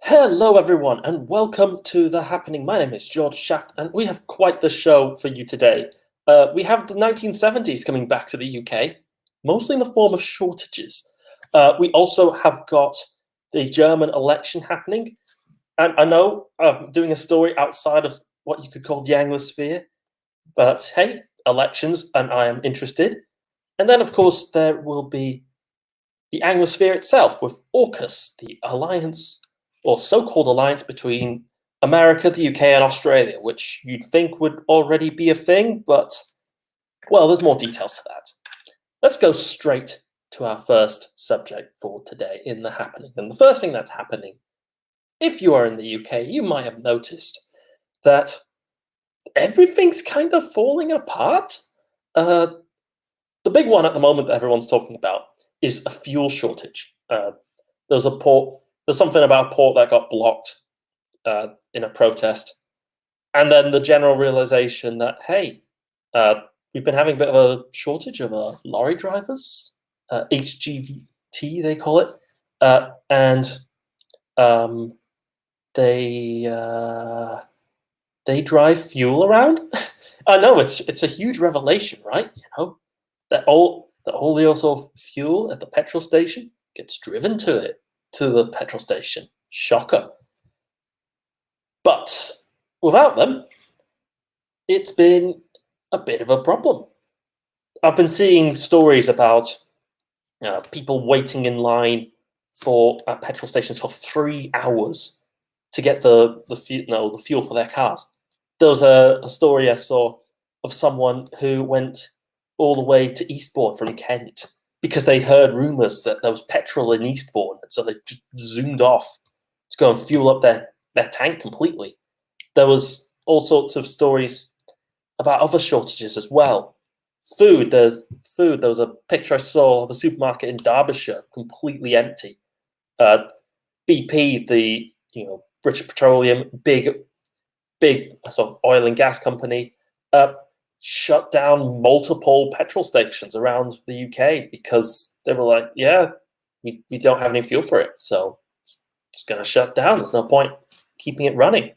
Hello, everyone, and welcome to The Happening. My name is George Shaft, and we have quite the show for you today. We have the 1970s coming back to the UK, mostly in the form of shortages. We also have got the German election happening, and I know I'm doing a story outside of what you could call the Anglosphere, but hey, elections, and I am interested. And then, of course, there will be the Anglosphere itself with AUKUS, the alliance or so-called alliance between America, the UK, and Australia, which you'd think would already be a thing, but well, there's more details to that. Let's go straight to our first subject for today in the happening. And the first thing that's happening, if you are in the UK, you might have noticed that everything's kind of falling apart. The big one at the moment that everyone's talking about is a fuel shortage. There's a port. There's something about a port that got blocked in a protest, and then the general realization that hey, we've been having a bit of a shortage of lorry drivers, HGVT they call it, and they drive fuel around. I know it's a huge revelation, right? You know that all the sort of fuel at the petrol station gets driven to the petrol station. Shocker. But without them, it's been a bit of a problem. I've been seeing stories about people waiting in line for petrol stations for 3 hours to get the fuel for their cars. There was a story I saw of someone who went all the way to Eastbourne from Kent because they heard rumours that there was petrol in Eastbourne, and so they just zoomed off to go and fuel up their tank completely. There was all sorts of stories about other shortages as well. Food. There was a picture I saw of a supermarket in Derbyshire completely empty. BP, the British Petroleum, big sort of oil and gas company, shut down multiple petrol stations around the UK because they were like, yeah, we don't have any fuel for it, so it's going to shut down. There's no point keeping it running.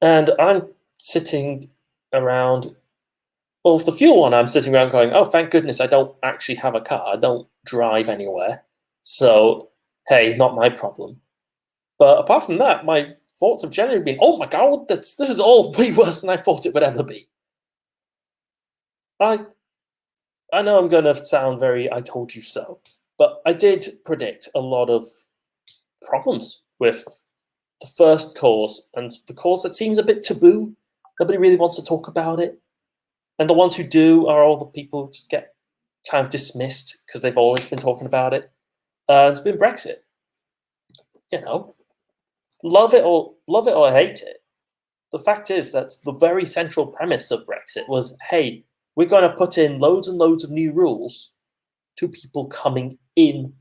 And I'm sitting around, well, with the fuel one, I'm sitting around going, oh, thank goodness I don't actually have a car. I don't drive anywhere. So, hey, not my problem. But apart from that, my thoughts have generally been, oh my God, this is all way worse than I thought it would ever be. I know I'm going to sound very I told you so, but I did predict a lot of problems with the first cause, and the cause that seems a bit taboo. Nobody really wants to talk about it. And the ones who do are all the people who just get kind of dismissed because they've always been talking about it. It's been Brexit. You know, love it or hate it. The fact is that the very central premise of Brexit was, hey, we're going to put in loads and loads of new rules to people coming in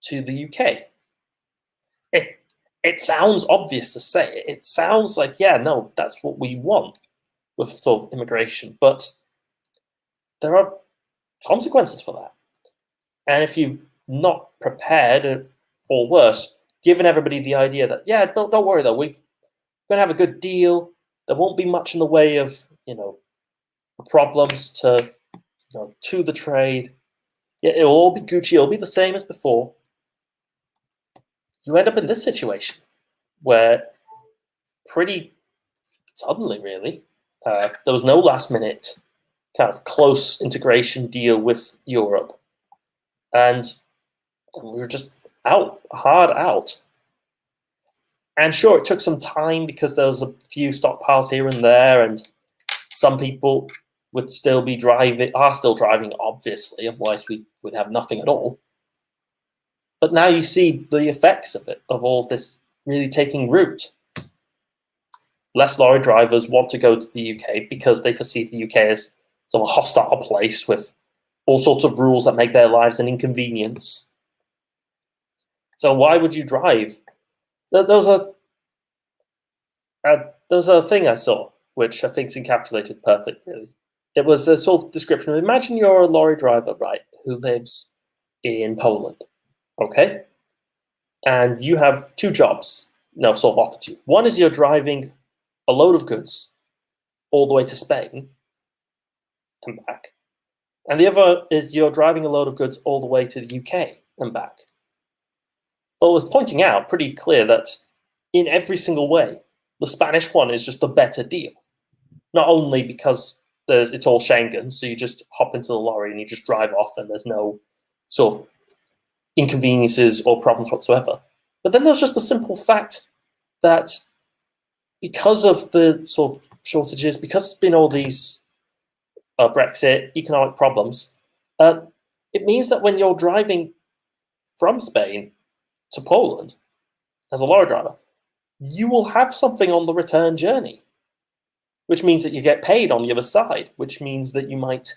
to the UK. It sounds obvious to say. It sounds like, yeah, no, that's what we want with sort of immigration, but there are consequences for that. And if you're not prepared, or worse, given everybody the idea that, yeah, don't worry though, we're going to have a good deal. There won't be much in the way of, problems to the trade. Yeah, it'll all be Gucci. It'll be the same as before. You end up in this situation where pretty suddenly, really, there was no last minute kind of close integration deal with Europe. And we were just hard out. And sure, it took some time because there was a few stockpiles here and there, and some people are still driving, obviously, otherwise we would have nothing at all. But now you see the effects of it, of all this really taking root. Less lorry drivers want to go to the UK because they perceive the UK as sort of a hostile place with all sorts of rules that make their lives an inconvenience. So why would you drive? There was a thing I saw, which I think is encapsulated perfectly. It was a sort of description of, imagine you're a lorry driver, right, who lives in Poland, okay? and you have two jobs now sort of offered to you. One is you're driving a load of goods all the way to Spain and back, and the other is you're driving a load of goods all the way to the UK and back. But I was pointing out pretty clear that in every single way, the Spanish one is just the better deal. Not only because it's all Schengen, so you just hop into the lorry and you just drive off and there's no sort of inconveniences or problems whatsoever. But then there's just the simple fact that because of the sort of shortages, because it's been all these Brexit, economic problems, it means that when you're driving from Spain to Poland as a lorry driver, you will have something on the return journey, which means that you get paid on the other side, which means that you might,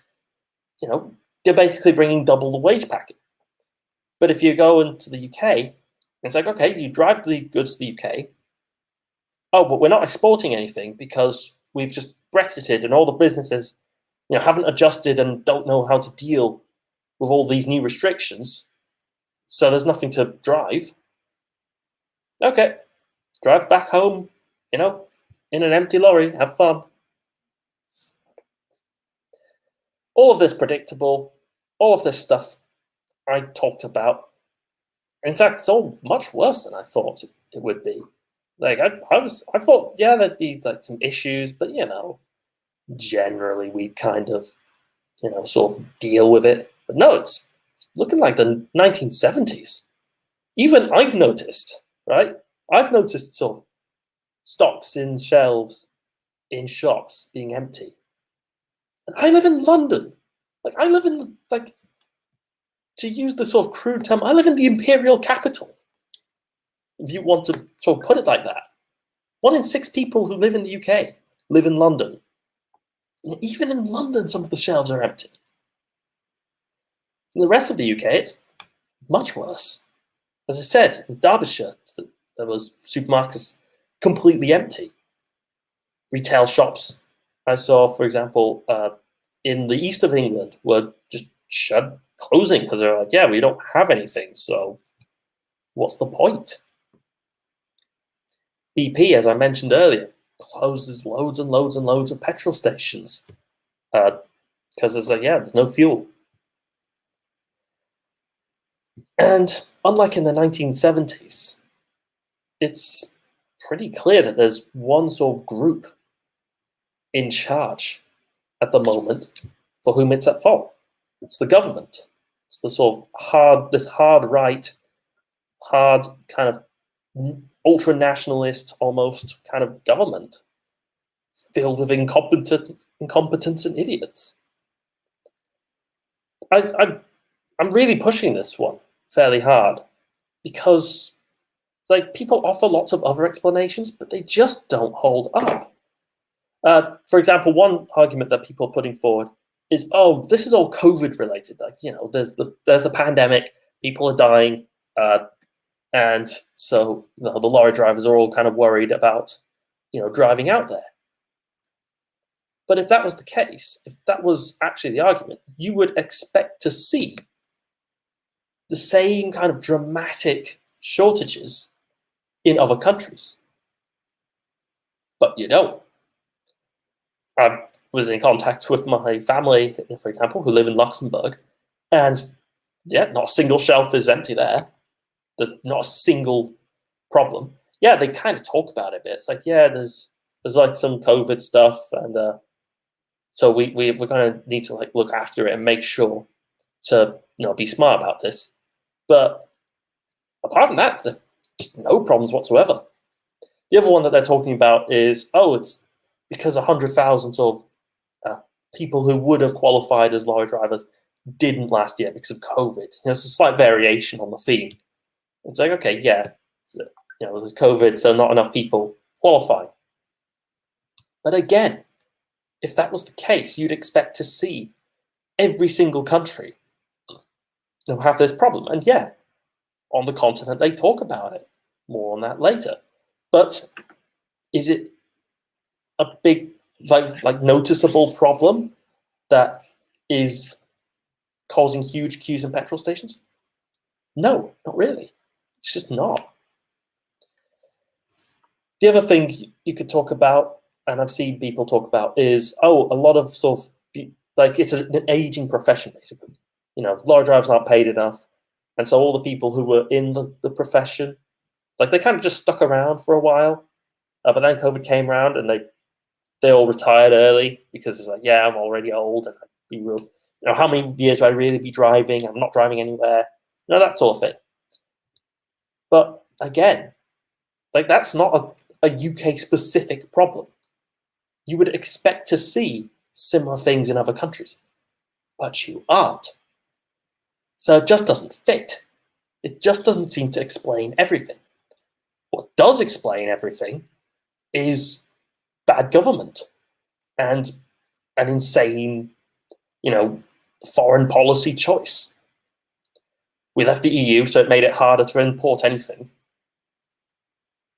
you're basically bringing double the wage packet. But if you go into the UK, it's like, okay, you drive the goods to the UK. Oh, but we're not exporting anything because we've just Brexited and all the businesses, haven't adjusted and don't know how to deal with all these new restrictions. So there's nothing to drive. Okay, drive back home, in an empty lorry, have fun. All of this predictable, all of this stuff I talked about. In fact, it's all much worse than I thought it would be. Like I thought, yeah, there'd be like some issues, but generally we'd kind of, sort of deal with it. But no, it's looking like the 1970s. Even I've noticed, right? I've noticed sort of stocks in shelves in shops being empty. And I live in London. I live in, to use the sort of crude term, I live in the imperial capital. If you want to sort of put it like that. 1 in 6 people who live in the UK live in London. And even in London, some of the shelves are empty. In the rest of the UK, it's much worse. As I said, in Derbyshire, there was supermarkets completely empty. Retail shops I saw, for example, in the east of England were just closing because they're like, yeah, we don't have anything, so what's the point? BP, as I mentioned earlier, closes loads and loads and loads of petrol stations because there's no fuel. And unlike in the 1970s, it's pretty clear that there's one sort of group in charge at the moment for whom it's at fault. It's the government. It's the sort of hard right, hard kind of ultra-nationalist almost kind of government filled with incompetence and idiots. I'm really pushing this one fairly hard because people offer lots of other explanations, but they just don't hold up. For example, one argument that people are putting forward is, oh, this is all COVID related. There's the pandemic, people are dying, and so the lorry drivers are all kind of worried about, driving out there. But if that was the case, if that was actually the argument, you would expect to see the same kind of dramatic shortages in other countries. But you don't. I was in contact with my family, for example, who live in Luxembourg, and not a single shelf is empty there. There's not a single problem. Yeah, they kind of talk about it a bit. It's like, yeah, there's some COVID stuff, and so we're going to need to look after it and make sure to be smart about this. But apart from that, there's no problems whatsoever. The other one that they're talking about is, it's because 100,000 of people who would have qualified as lorry drivers didn't last year because of COVID. It's a slight variation on the theme. It's like, okay, yeah, there's COVID, so not enough people qualify. But again, if that was the case, you'd expect to see every single country have this problem. And yeah, on the continent, they talk about it. More on that later. But is it a big, noticeable problem that is causing huge queues in petrol stations? No, not really. It's just not. The other thing you could talk about, and I've seen people talk about, is a lot of sort of it's an aging profession basically. Lorry drivers aren't paid enough, and so all the people who were in the profession, they kind of just stuck around for a while, but then COVID came around and they all retired early because it's like, yeah, I'm already old and I'd be real. How many years would I really be driving? I'm not driving anywhere. That sort of thing. But again, that's not a UK specific problem. You would expect to see similar things in other countries, but you aren't. So it just doesn't fit. It just doesn't seem to explain everything. What does explain everything is bad government and an insane, foreign policy choice. We left the EU, so it made it harder to import anything.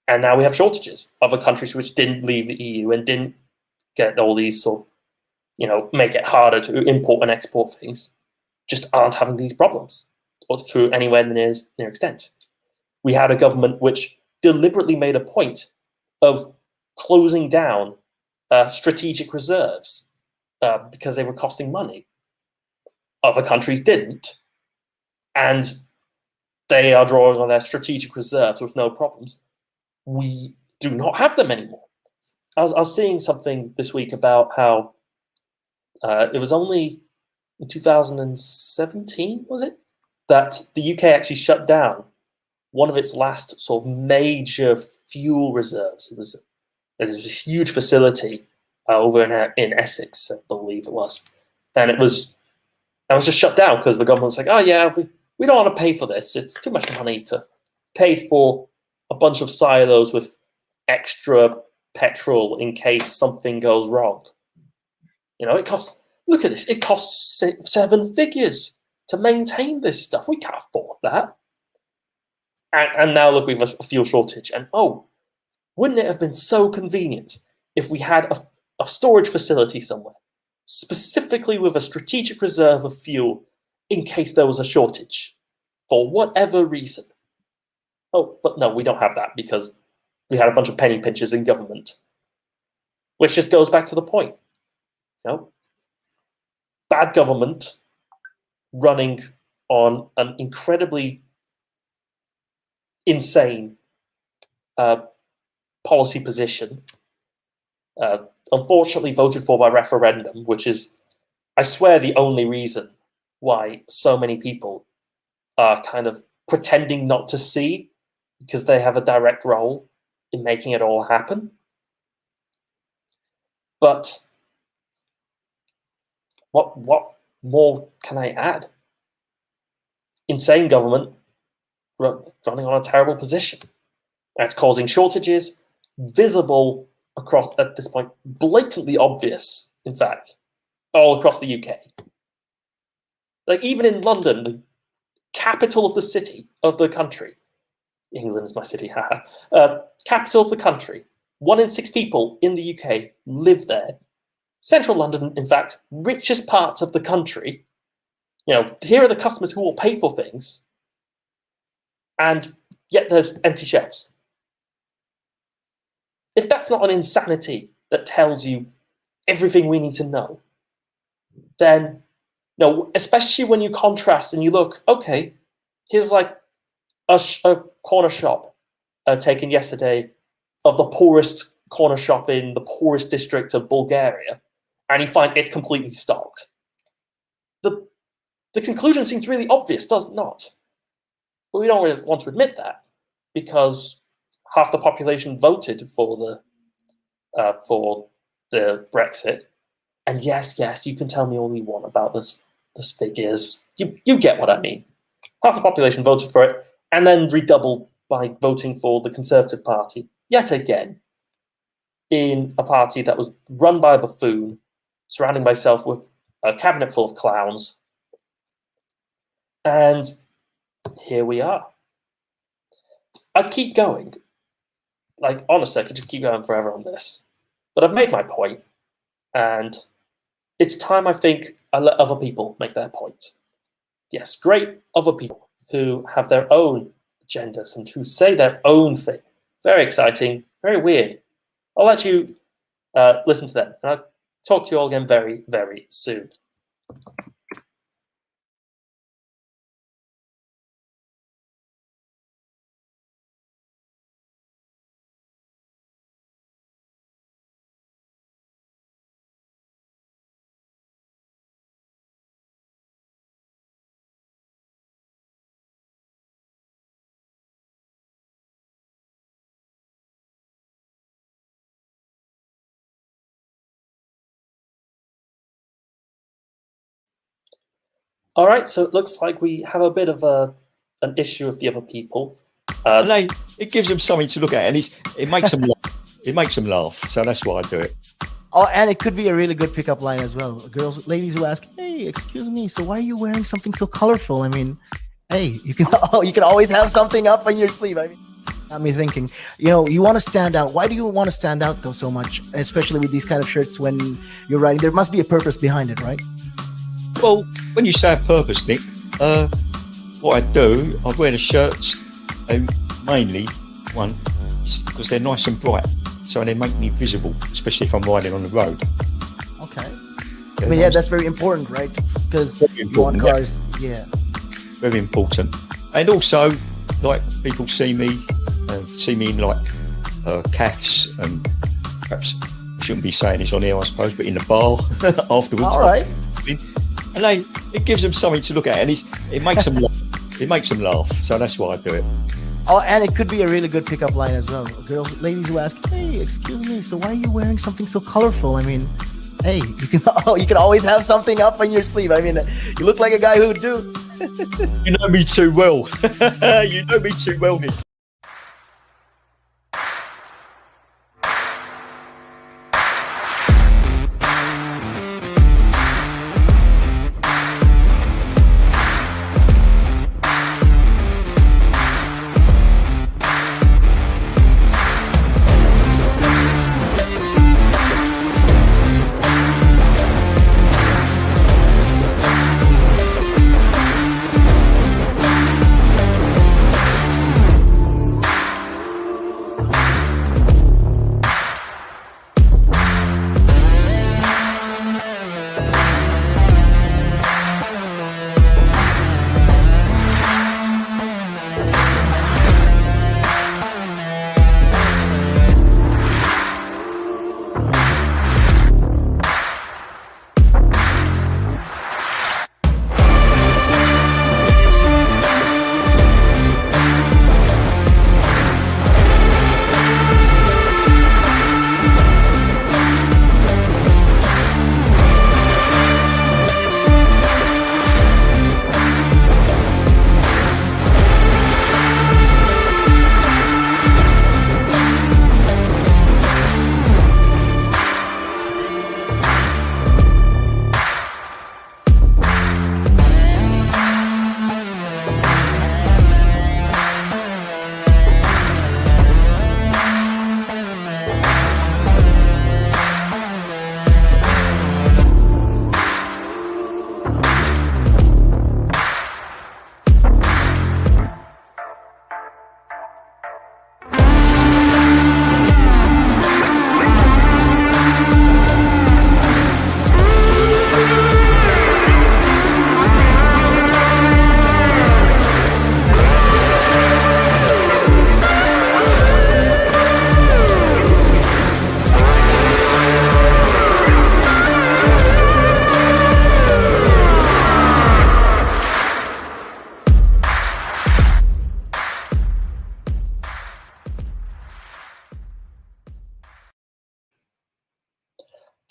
And now we have shortages. Other countries which didn't leave the EU and didn't get all these make it harder to import and export things, just aren't having these problems, or to anywhere near extent. We had a government which deliberately made a point of closing down strategic reserves because they were costing money. Other countries didn't, and they are drawing on their strategic reserves with no problems. We do not have them anymore. I was seeing something this week about how it was only in 2017, was it, that the UK actually shut down one of its last sort of major fuel reserves. It was this huge facility over in Essex, I believe it was, and it was just shut down because the government was like, oh yeah, we don't want to pay for this. It's too much money to pay for a bunch of silos with extra petrol in case something goes wrong. It costs, look at this, it costs 7 figures to maintain this stuff. We can't afford that. And now look, we have a fuel shortage. And wouldn't it have been so convenient if we had a storage facility somewhere, specifically with a strategic reserve of fuel in case there was a shortage, for whatever reason? Oh, but no, we don't have that because we had a bunch of penny pinchers in government, which just goes back to the point. Bad government running on an incredibly insane policy position, unfortunately voted for by referendum, which is, I swear, the only reason why so many people are kind of pretending not to see because they have a direct role in making it all happen. But what more can I add? Insane government running on a terrible position. That's causing shortages, visible across, at this point, blatantly obvious, in fact, all across the UK. Even in London, the capital of the city, of the country, England is my city, haha, capital of the country, 1 in 6 people in the UK live there. Central London, in fact, richest parts of the country. Here are the customers who will pay for things, and yet there's empty shelves. If that's not an insanity that tells you everything we need to know, then, especially when you contrast and you look, okay, here's a corner shop taken yesterday of the poorest corner shop in the poorest district of Bulgaria, and you find it's completely stocked. The conclusion seems really obvious, does it not? But we don't really want to admit that because half the population voted for the Brexit. And yes, you can tell me all you want about this figures. You get what I mean. Half the population voted for it, and then redoubled by voting for the Conservative Party yet again, in a party that was run by a buffoon, surrounding myself with a cabinet full of clowns. And here we are. I'd keep going. Honestly, I could just keep going forever on this. But I've made my point, and it's time, I think, I let other people make their point. Yes, great other people who have their own genders and who say their own thing. Very exciting, very weird. I'll let you listen to them, and I'll talk to you all again very, very soon. All right, so it looks like we have a bit of an issue with the other people. And it gives them something to look at, and it makes them laugh. It makes them laugh, so that's why I do it. Oh, and it could be a really good pickup line as well. Ladies who ask, "Hey, excuse me, so why are you wearing something so colorful?" I mean, hey, you can always have something up on your sleeve. I mean, got me thinking. You want to stand out. Why do you want to stand out though so much, especially with these kind of shirts when you're writing? There must be a purpose behind it, right? Well, when you say a purpose, Nick, what I do, I wear the shirts mainly because they're nice and bright, so they make me visible, especially if I'm riding on the road. Okay. I mean, yeah, that's very important, right? Because you want cars, yeah. Very important. And also, like, people see me in like calves, and perhaps I shouldn't be saying this on air, I suppose, but in the bar afterwards. All right. And it gives them something to look at, and it makes them laugh. It makes them laugh, so that's why I do it. Oh, and it could be a really good pickup line as well. Ladies who ask, "Hey, excuse me, so why are you wearing something so colorful?" I mean, hey, you can always have something up on your sleeve. I mean, you look like a guy who would do. You know me too well. You know me too well, Nick.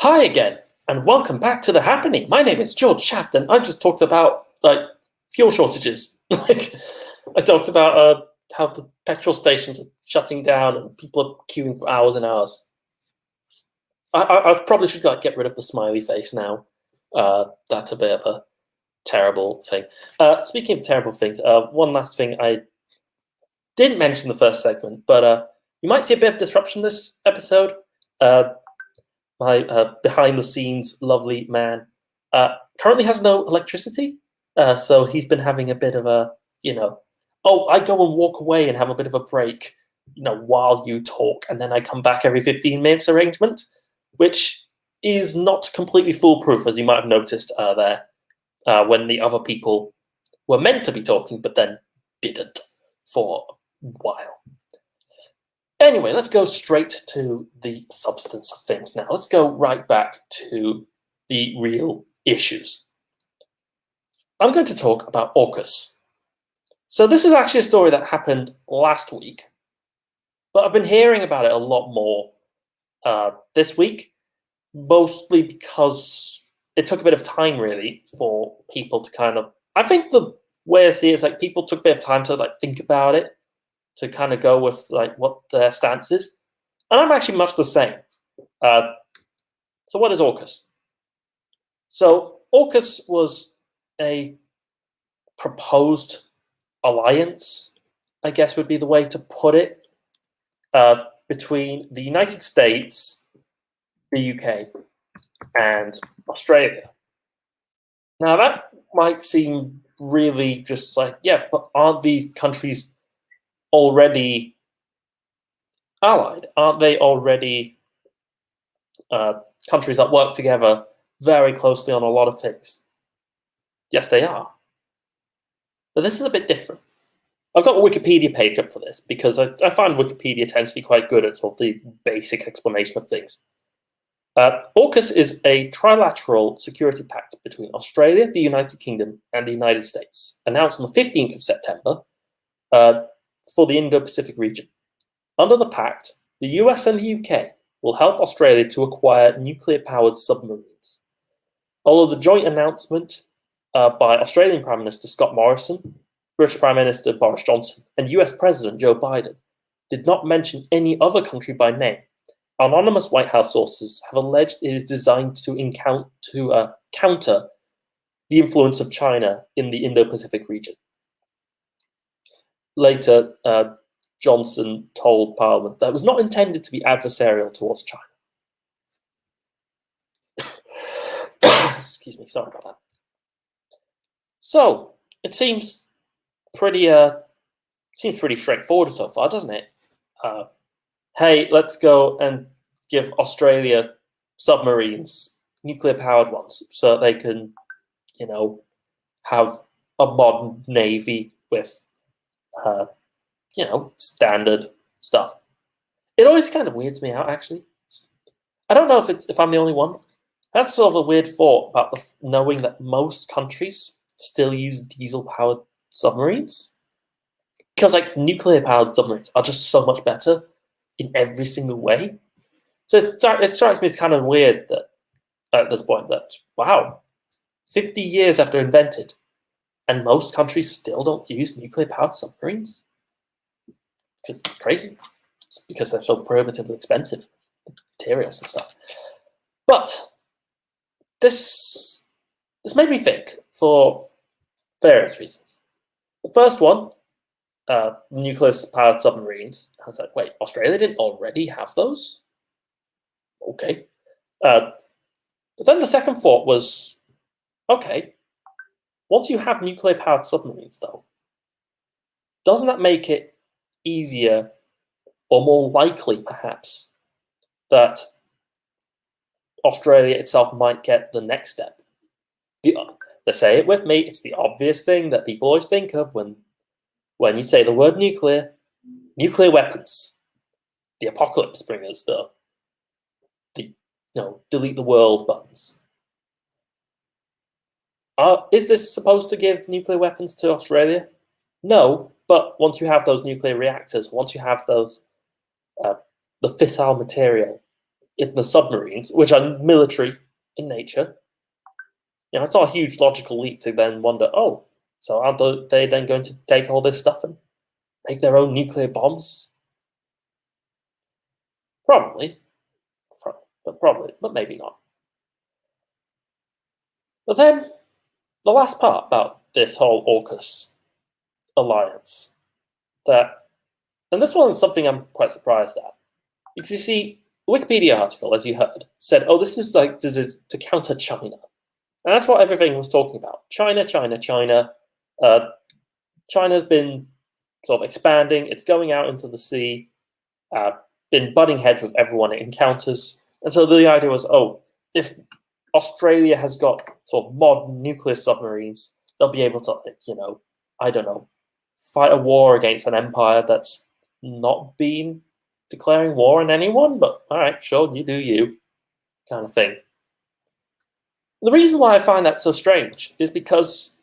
Hi again, and welcome back to The Happening. My name is George Shaft, and I just talked about fuel shortages. I talked about how the petrol stations are shutting down and people are queuing for hours and hours. I probably should get rid of the smiley face now. That's a bit of a terrible thing. Speaking of terrible things, one last thing I didn't mention in the first segment, but you might see a bit of disruption this episode. My behind-the-scenes lovely man currently has no electricity, so he's been having a bit of a oh, I go and walk away and have a bit of a break, while you talk, and then I come back every 15 minutes arrangement, which is not completely foolproof, as you might have noticed there, when the other people were meant to be talking, but then didn't for a while. Anyway, let's go straight to the substance of things now. Let's go right back to the real issues. I'm going to talk about AUKUS. So this is actually a story that happened last week, but I've been hearing about it a lot more this week, mostly because it took a bit of time, really, for people to kind of... I think the way I see it is like people took a bit of time to think about it, to kind of go with what their stance is. And I'm actually much the same. So what is AUKUS? So AUKUS was a proposed alliance, I guess would be the way to put it, between the United States, the UK, and Australia. Now that might seem really just yeah, but aren't these countries already allied? Aren't they already countries that work together very closely on a lot of things? Yes, they are. But this is a bit different. I've got a Wikipedia page up for this because I find Wikipedia tends to be quite good at sort of the basic explanation of things. AUKUS is a trilateral security pact between Australia, the United Kingdom, and the United States, announced on the 15th of September for the Indo-Pacific region. Under the pact, the US and the UK will help Australia to acquire nuclear-powered submarines. Although the joint announcement by Australian Prime Minister Scott Morrison, British Prime Minister Boris Johnson, and US President Joe Biden did not mention any other country by name, anonymous White House sources have alleged it is designed to counter the influence of China in the Indo-Pacific region. Later, Johnson told Parliament that it was not intended to be adversarial towards China. Excuse me, sorry about that. So it seems pretty straightforward so far, doesn't it? Hey, let's go and give Australia submarines, nuclear-powered ones, so that they can, have a modern navy with, standard stuff. It always kind of weirds me out, actually. I don't know if I'm the only one. That's sort of a weird thought about knowing that most countries still use diesel-powered submarines. Because nuclear-powered submarines are just so much better in every single way. So it strikes me as kind of weird that at this point that, wow, 50 years after invented, and most countries still don't use nuclear-powered submarines? It's crazy. It's because they're so prohibitively expensive, materials and stuff. But this made me think for various reasons. The first one, nuclear-powered submarines. I was like, wait, Australia didn't already have those? Okay. But then the second thought was, okay, once you have nuclear-powered submarines, though, doesn't that make it easier or more likely, perhaps, that Australia itself might get the next step? Let's say it with me, it's the obvious thing that people always think of when you say the word nuclear weapons, the apocalypse bringers, the delete the world buttons. Is this supposed to give nuclear weapons to Australia? No, but once you have those nuclear reactors, once you have those, the fissile material in the submarines, which are military in nature, it's not a huge logical leap to then wonder, oh, so aren't they then going to take all this stuff and make their own nuclear bombs? Probably, but maybe not. But then, the last part about this whole AUKUS alliance, and this one's something I'm quite surprised at, because you see, the Wikipedia article, as you heard, said, oh, this is to counter China. And that's what everything was talking about. China. China's been sort of expanding. It's going out into the sea, been butting heads with everyone it encounters. And so the idea was, oh, if Australia has got sort of modern nuclear submarines, they'll be able to, I don't know, fight a war against an empire that's not been declaring war on anyone, but all right, sure, you do you, kind of thing. The reason why I find that so strange is because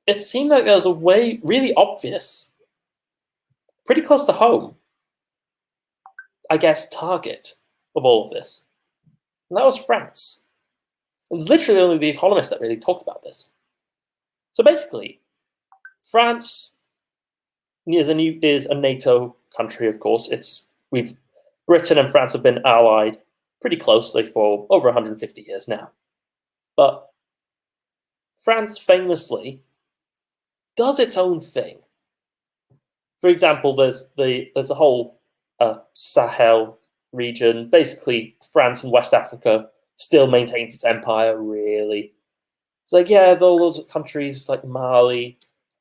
it seemed like there was a way really obvious, pretty close to home, I guess, target of all of this. And that was France. And it's literally only The Economist that really talked about this. So basically, France is a NATO country, of course. Britain and France have been allied pretty closely for over 150 years now. But France famously does its own thing. For example, there's a whole Sahel region. Basically, France and West Africa still maintains its empire, really. It's like, yeah, those countries like Mali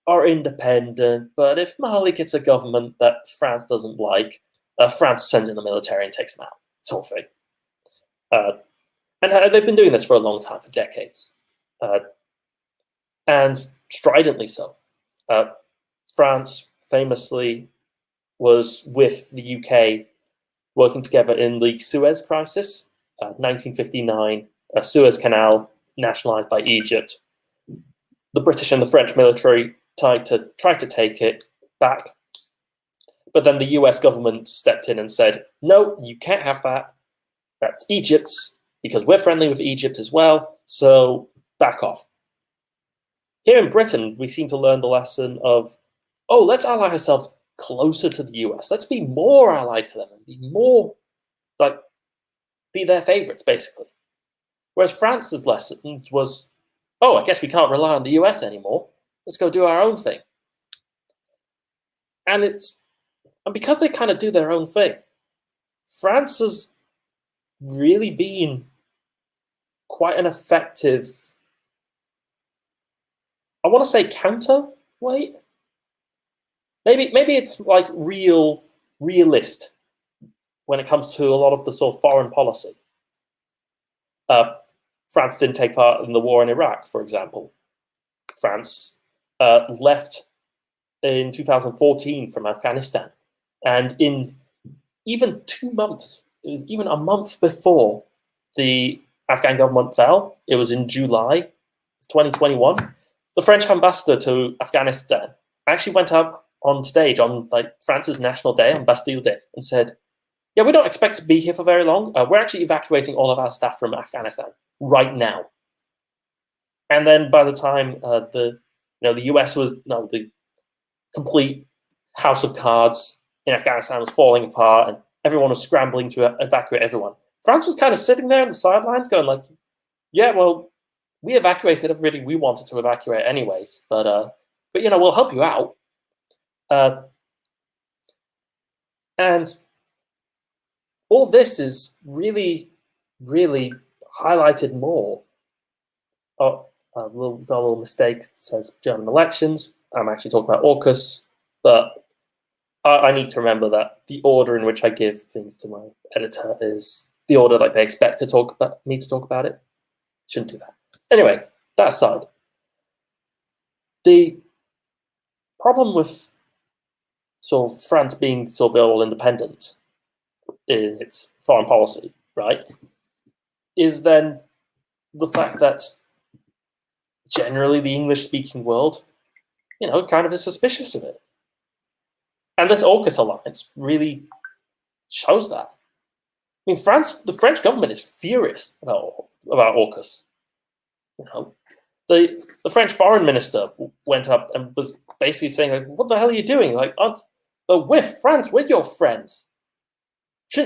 are independent, but if Mali gets a government that France doesn't like, France sends in the military and takes them out, sort of thing. And they've been doing this for a long time, for decades. And stridently so. France famously was with the UK working together in the Suez Crisis, 1959, Suez Canal nationalized by Egypt. The British and the French military tried to take it back, but then the US government stepped in and said, no, you can't have that. That's Egypt's, because we're friendly with Egypt as well, so back off. Here in Britain, we seem to learn the lesson of, oh, let's ally ourselves closer to the US. Let's be more allied to them and be their favorites, basically. Whereas France's lesson was, oh, I guess we can't rely on the US anymore. Let's go do our own thing. And because they kind of do their own thing, France has really been quite an effective, I want to say counterweight. Maybe it's like realist when it comes to a lot of the sort of foreign policy. France didn't take part in the war in Iraq, for example. France left in 2014 from Afghanistan. And in even 2 months, it was even a month before the Afghan government fell, it was in July 2021, the French ambassador to Afghanistan actually went up on stage on France's National Day, on Bastille Day, and said, yeah, we don't expect to be here for very long. We're actually evacuating all of our staff from Afghanistan right now. And then by the time the US the complete house of cards in Afghanistan was falling apart and everyone was scrambling to evacuate everyone, France was kind of sitting there on the sidelines going like, yeah, well, we evacuated everybody we wanted to evacuate anyways, but we'll help you out. And all of this is really, really highlighted more. Oh, got a little mistake. It says German elections. I'm actually talking about AUKUS, but I need to remember that the order in which I give things to my editor is the order like they expect me to talk about it. Shouldn't do that. Anyway, that aside, the problem with sort of France being sort of all independent in its foreign policy, right, is then the fact that generally the English-speaking world, kind of is suspicious of it. And this AUKUS alliance really shows that. I mean, the French government is furious about AUKUS. The French foreign minister went up and was basically saying, like, what the hell are you doing? Like, with France, we're your friends.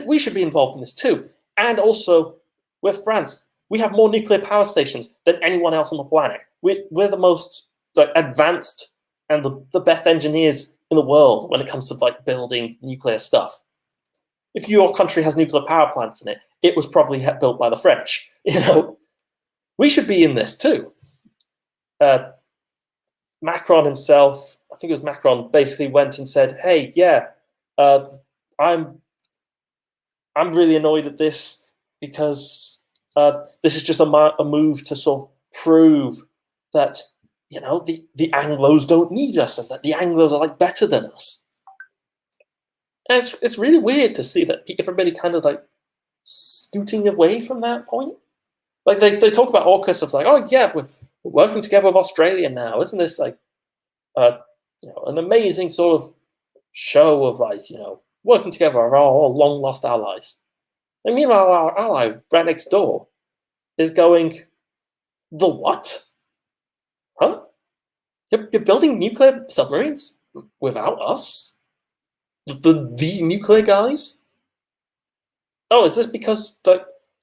We should be involved in this too. And also, with France, we have more nuclear power stations than anyone else on the planet. We're the most advanced and the best engineers in the world when it comes to building nuclear stuff. If your country has nuclear power plants in it, it was probably built by the French. We should be in this too. Macron himself, I think it was Macron, basically went and said, "Hey, yeah, uh, I'm really annoyed at this because this is just a move to sort of prove that the Anglos don't need us and that the Anglos are like better than us." And it's really weird to see that everybody kind of like scooting away from that point. Like they talk about AUKUS as like, "Oh yeah, we're working together with Australia now. Isn't this like an amazing sort of show of like working together our long lost allies?" And meanwhile, our ally right next door is going, "The what? Huh? You're building nuclear submarines without us? The nuclear guys? Oh, is this because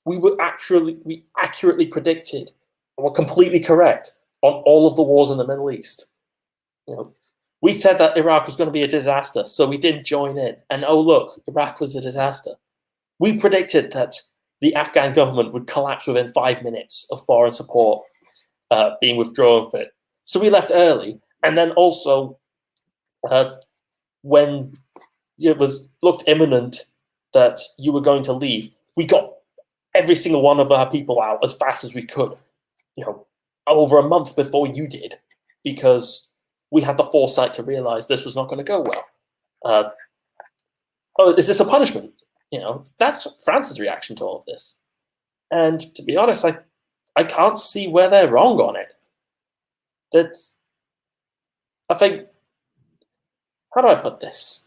we accurately predicted and were completely correct on all of the wars in the Middle East? We said that Iraq was going to be a disaster, so we didn't join in. And oh look, Iraq was a disaster. We predicted that the Afghan government would collapse within 5 minutes of foreign support being withdrawn from it. So we left early. And then also, when it looked imminent that you were going to leave, we got every single one of our people out as fast as we could, over a month before you did, because we had the foresight to realize this was not going to go well. Oh, is this a punishment? That's France's reaction to all of this. And to be honest, I can't see where they're wrong on it. I think, how do I put this?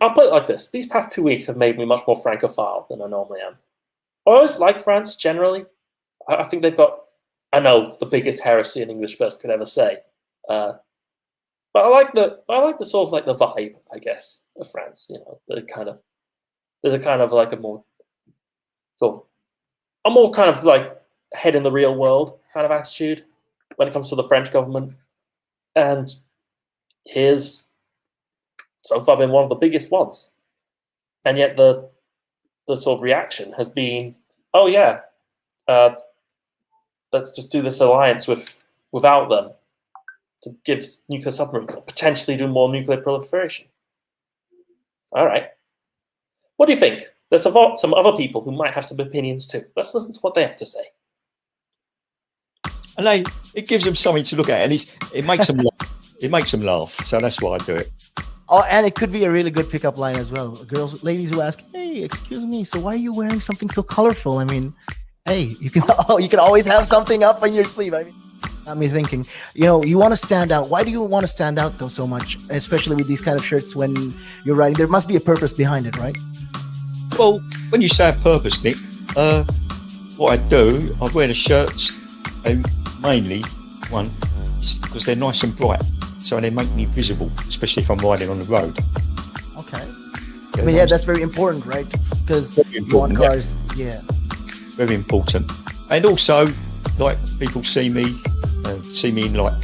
I'll put it like this. These past 2 weeks have made me much more francophile than I normally am. I always like France generally. I think they've got, I know, the biggest heresy an English person could ever say. But I like the sort of like the vibe, I guess, of France. There's a kind of like a more kind of like head in the real world kind of attitude when it comes to the French government. And here's so far been one of the biggest ones. And yet the sort of reaction has been, oh yeah, let's just do this alliance without them to give nuclear submarines, potentially do more nuclear proliferation. All right. What do you think? There's some other people who might have some opinions too. Let's listen to what they have to say. And it gives them something to look at, and it makes them laugh. It makes them laugh, so that's why I do it. Oh, and it could be a really good pickup line as well. Ladies who ask, "Hey, excuse me, so why are you wearing something so colorful?" I mean, hey, you can always have something up on your sleeve. I mean, got me thinking. You want to stand out. Why do you want to stand out though so much, especially with these kind of shirts when you're riding? There must be a purpose behind it, right? Well, when you say a purpose, Nick, what I do, I wear the shirts, and mainly because they're nice and bright, so they make me visible, especially if I'm riding on the road. Okay. I mean, yeah, that's very important, right? Because you want cars, yeah. Very important. And also, like, people see me in like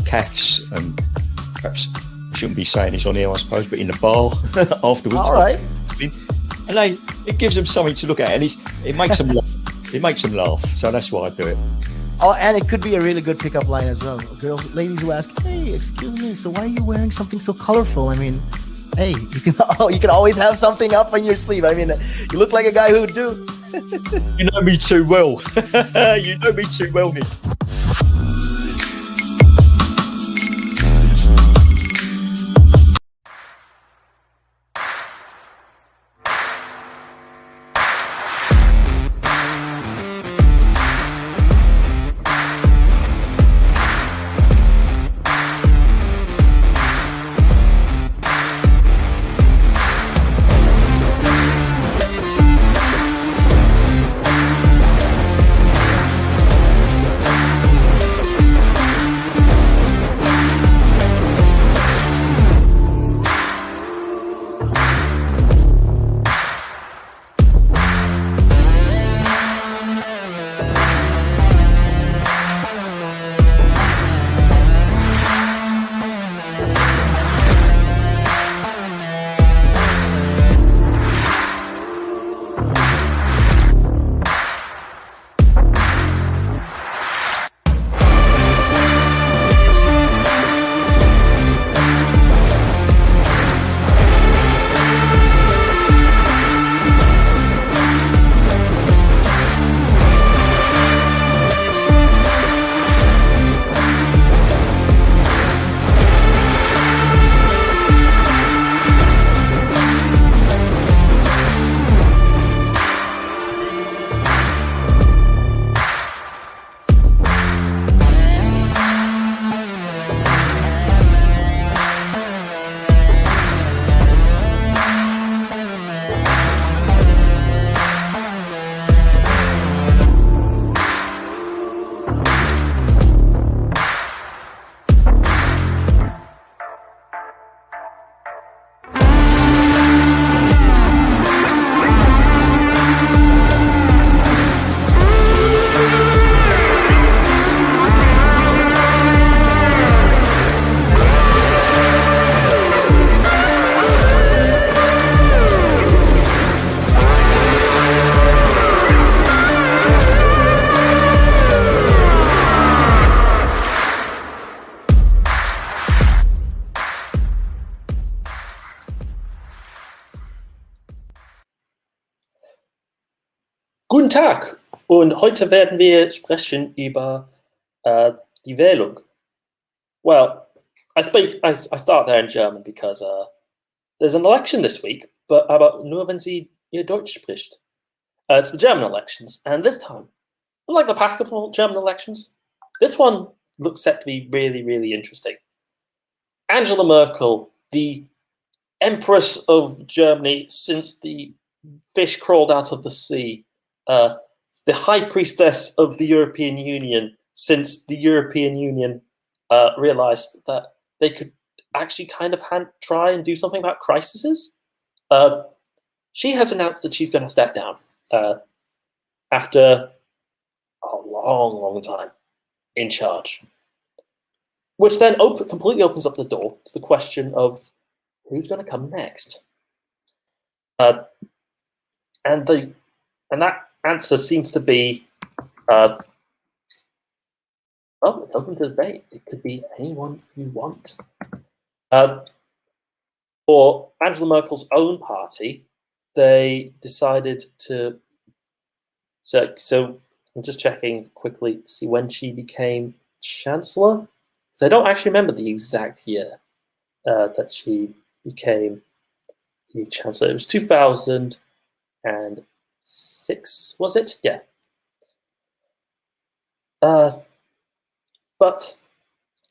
calves, and perhaps I shouldn't be saying this on here, I suppose, but in the bar afterwards. All right. And it gives them something to look at, and it makes them laugh. It makes them laugh, so that's why I do it. Oh, and it could be a really good pickup line as well. Ladies who ask, "Hey, excuse me, so why are you wearing something so colorful?" I mean, hey, you can always have something up on your sleeve. I mean, you look like a guy who would do. You know me too well. You know me too well, Nick. Guten Tag und heute werden wir sprechen über die Wählung. Well, I start there in German because there's an election this week, aber nur wenn sie ihr Deutsch spricht. It's the German elections, and this time, unlike the past couple German elections, this one looks set to be really, really interesting. Angela Merkel, the Empress of Germany since the fish crawled out of the sea, the High Priestess of the European Union since the European Union realized that they could actually kind of try and do something about crises. She has announced that she's going to step down after a long, long time in charge, which then completely opens up the door to the question of who's going to come next. And that answer seems to be, well, it's open to debate. It could be anyone you want. For Angela Merkel's own party, they decided to. So I'm just checking quickly to see when she became chancellor. So I don't actually remember the exact year that she became the chancellor. It was 2006, was it? Yeah. But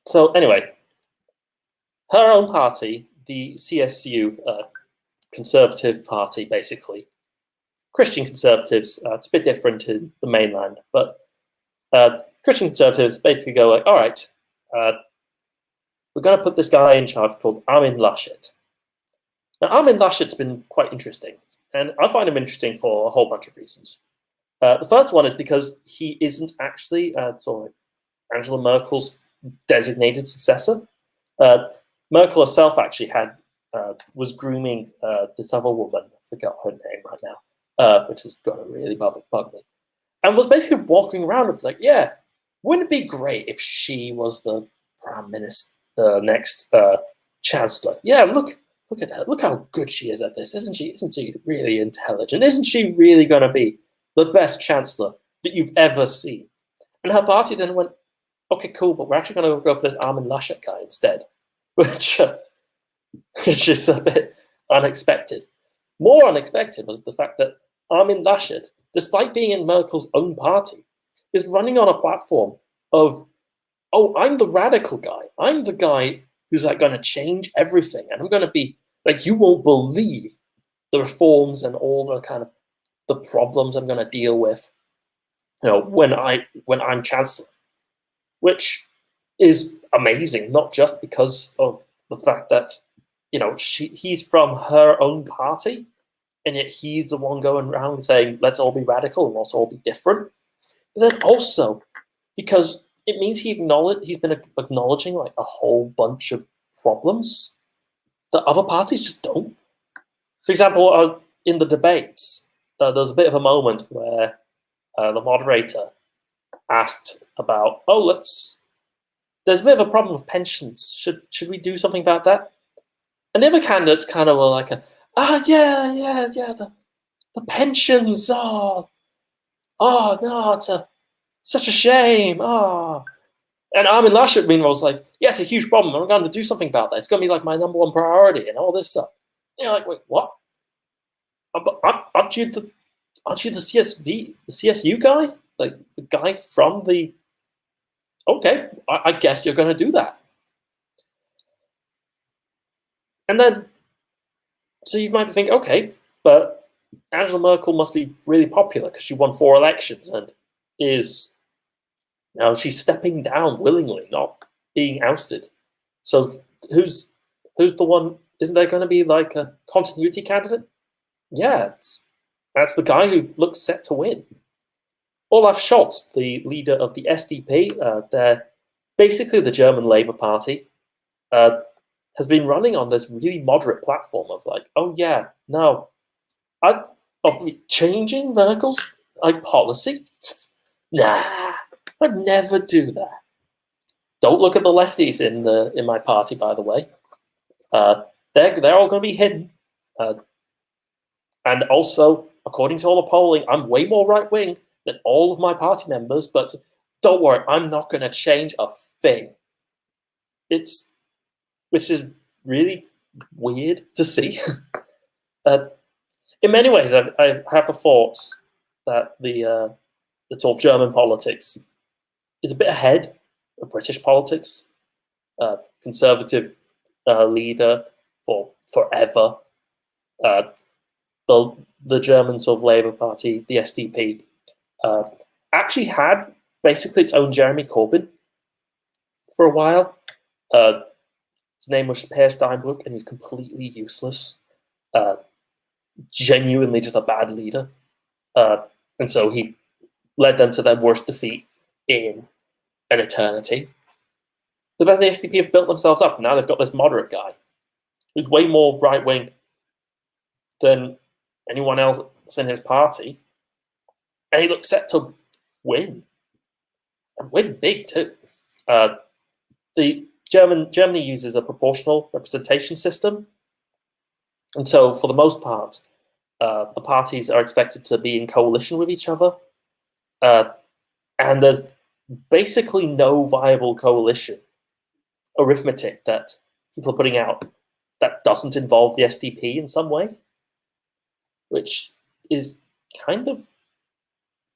so anyway, her own party, the CSU, Conservative Party, basically Christian conservatives. It's a bit different in the mainland, but Christian conservatives basically go like, all right, we're going to put this guy in charge called Armin Laschet. Now, Armin Laschet's been quite interesting, and I find him interesting for a whole bunch of reasons. The first one is because he isn't actually Angela Merkel's designated successor. Merkel herself actually was grooming this other woman, I forgot her name right now, which is going to really bug me, and was basically walking around and was like, yeah, wouldn't it be great if she was the prime minister, the next chancellor? Yeah, look at her. Look how good she is at this. Isn't she really intelligent? Isn't she really going to be the best chancellor that you've ever seen? And her party then went, okay, cool, but we're actually going to go for this Armin Laschet guy instead, which is a bit unexpected. More unexpected was the fact that Armin Laschet, despite being in Merkel's own party, is running on a platform of, oh, I'm the radical guy. I'm the guy who's like going to change everything, and I'm going to be like, you won't believe the reforms and all the kind of the problems I'm going to deal with, when I'm chancellor, which is amazing, not just because of the fact that he's from her own party, and yet he's the one going around saying, let's all be radical and let's all be different. But then also because it means he's been acknowledging like a whole bunch of problems that other parties just don't. For example, in the debates, there was a bit of a moment where the moderator asked about, there's a bit of a problem with pensions. Should we do something about that? And the other candidates kind of were like, yeah, the pensions, no, it's such a shame, And Armin Laschet, meanwhile, was like, yeah, it's a huge problem. I'm going to do something about that. It's going to be like my number one priority and all this stuff. And you're like, wait, what? Aren't you the CSU guy? Like the guy from the... Okay, I guess you're going to do that. And then, so you might think, okay, but Angela Merkel must be really popular because she won 4 elections and is... Now she's stepping down willingly, not being ousted. So who's the one? Isn't there going to be like a continuity candidate? Yeah, that's the guy who looks set to win. Olaf Scholz, the leader of the SDP, they're basically the German Labour Party, has been running on this really moderate platform of like, oh yeah, no, are we changing Merkel's policy? Nah. I'd never do that. Don't look at the lefties in my party, by the way. They're all going to be hidden. And also, according to all the polling, I'm way more right-wing than all of my party members, but don't worry, I'm not going to change a thing. Which is really weird to see. In many ways, I have the thoughts that the sort of German politics is a bit ahead of British politics. Conservative leader for forever. The German sort of Labour Party, the SDP, actually had basically its own Jeremy Corbyn for a while. His name was Per Steinbrück, and he's completely useless. Genuinely just a bad leader. And so he led them to their worst defeat in an eternity. But then the SDP have built themselves up, and now they've got this moderate guy who's way more right-wing than anyone else in his party. And he looks set to win. And win big, too. Germany uses a proportional representation system. And so, for the most part, the parties are expected to be in coalition with each other. And there's basically no viable coalition arithmetic that people are putting out that doesn't involve the SDP in some way, which is kind of,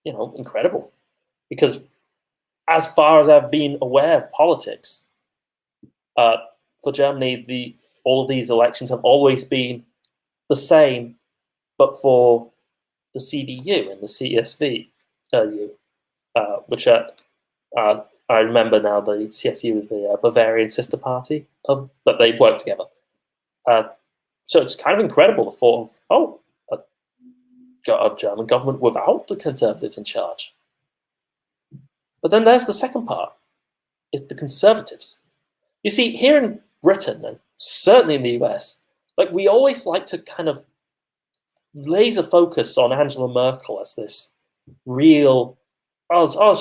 incredible. Because as far as I've been aware of politics, for Germany, all of these elections have always been the same, but for the CDU and the CSV, which I remember now the CSU is the Bavarian sister party but they work together. So it's kind of incredible the thought of, got a German government without the Conservatives in charge. But then there's the second part, is the Conservatives. You see, here in Britain, and certainly in the US, we always like to kind of laser focus on Angela Merkel as this real,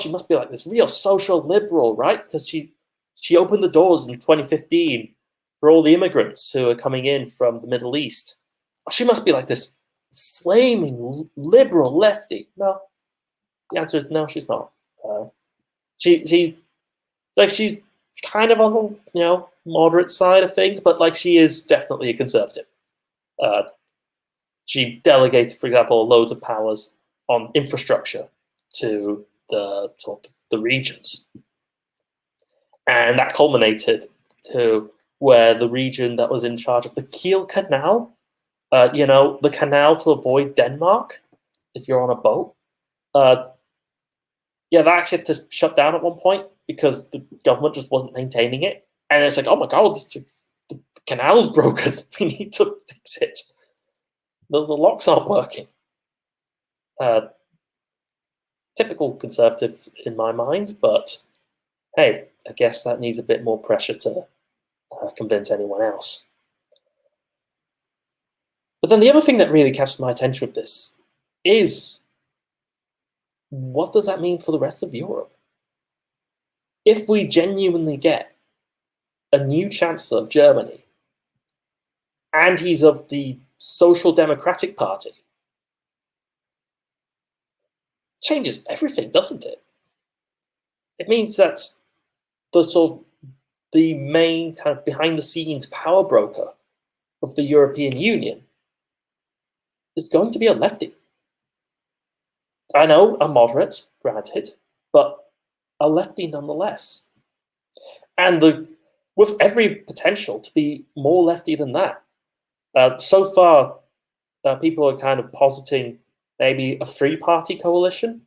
she must be like this real social liberal, right? Because she opened the doors in 2015 for all the immigrants who are coming in from the Middle East. She must be like this flaming liberal lefty. No, the answer is no, she's not. She's kind of on the moderate side of things, but she is definitely a conservative. She delegated, for example, loads of powers on infrastructure to the regions, and that culminated to where the region that was in charge of the Kiel Canal, the canal to avoid Denmark if you're on a boat. That actually had to shut down at one point because the government just wasn't maintaining it. And it's like, oh my God, the canal's broken. We need to fix it. The locks aren't working. Typical conservative in my mind, but hey, I guess that needs a bit more pressure to convince anyone else. But then the other thing that really catches my attention with this is, what does that mean for the rest of Europe? If we genuinely get a new Chancellor of Germany, and he's of the Social Democratic Party, changes everything, doesn't it? It means that the main kind of behind-the-scenes power broker of the European Union is going to be a lefty. I know, a moderate, granted, but a lefty nonetheless. And with every potential to be more lefty than that. So far, people are kind of positing maybe a three-party coalition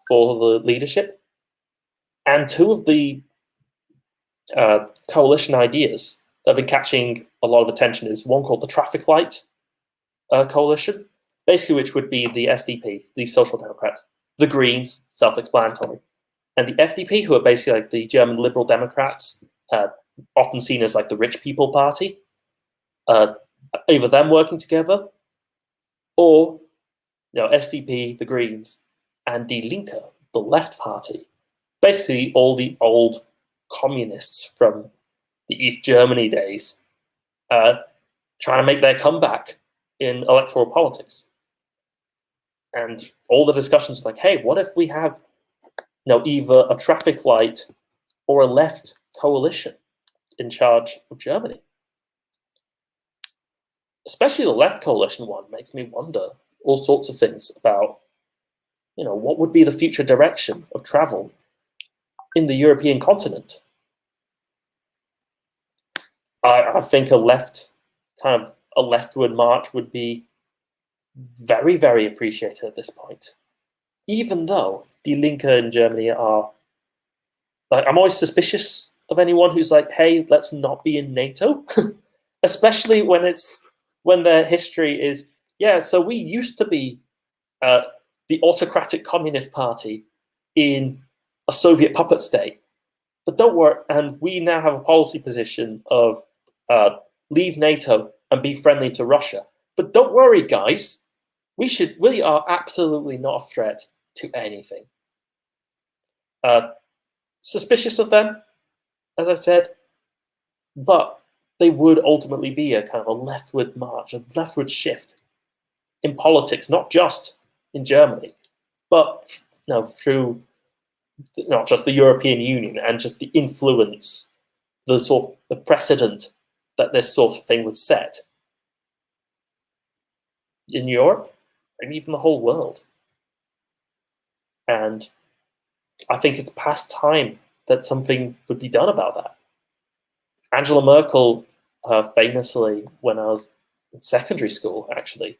for the leadership. And two of the coalition ideas that have been catching a lot of attention is one called the Traffic Light Coalition, basically which would be the SDP, the Social Democrats, the Greens, self-explanatory, and the FDP, who are basically like the German Liberal Democrats, often seen as like the rich people party. Either them working together, or SDP, the Greens, and Die Linke, the left party. Basically all the old communists from the East Germany days trying to make their comeback in electoral politics. And all the discussions like, hey, what if we have either a traffic light or a left coalition in charge of Germany? Especially the left coalition one makes me wonder all sorts of things about, what would be the future direction of travel in the European continent. I think a leftward march would be very, very appreciated at this point. Even though Die Linke in Germany are, I'm always suspicious of anyone who's like, hey, let's not be in NATO, especially when their history is, so we used to be the autocratic communist party in a Soviet puppet state, but don't worry, and we now have a policy position of leave NATO and be friendly to Russia. But don't worry, guys, we are absolutely not a threat to anything. Suspicious of them, as I said, but they would ultimately be a kind of a leftward march, a leftward shift in politics, not just in Germany, but through not just the European Union and just the influence, the precedent that this sort of thing would set in Europe and even the whole world. And I think it's past time that something would be done about that. Angela Merkel, famously, when I was in secondary school, actually,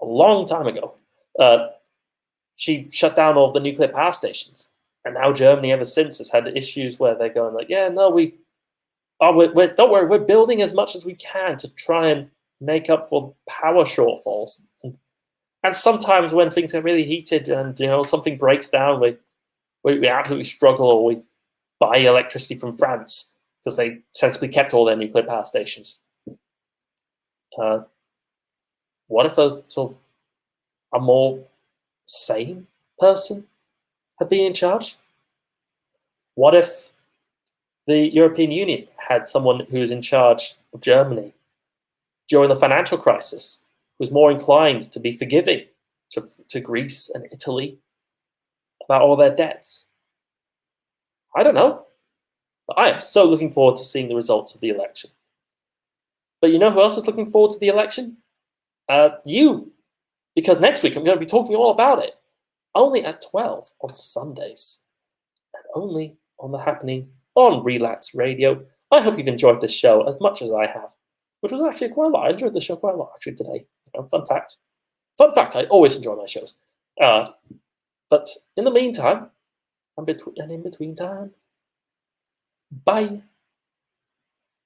a long time ago, she shut down all the nuclear power stations. And now Germany, ever since, has had issues where they're going like, don't worry, we're building as much as we can to try and make up for power shortfalls. And sometimes when things get really heated and something breaks down, we absolutely struggle, or we buy electricity from France because they sensibly kept all their nuclear power stations. What if a more sane person had been in charge? What if the European Union had someone who was in charge of Germany during the financial crisis, who was more inclined to be forgiving to Greece and Italy about all their debts? I don't know. But I am so looking forward to seeing the results of the election. But you know who else is looking forward to the election? You. Because next week I'm going to be talking all about it. Only at 12 on Sundays. And only on The Happening on Relaks Radio. I hope you've enjoyed this show as much as I have, which was actually quite a lot. I enjoyed the show quite a lot, actually, today. Fun fact. Fun fact, I always enjoy my shows. But in the meantime, in between time, bye.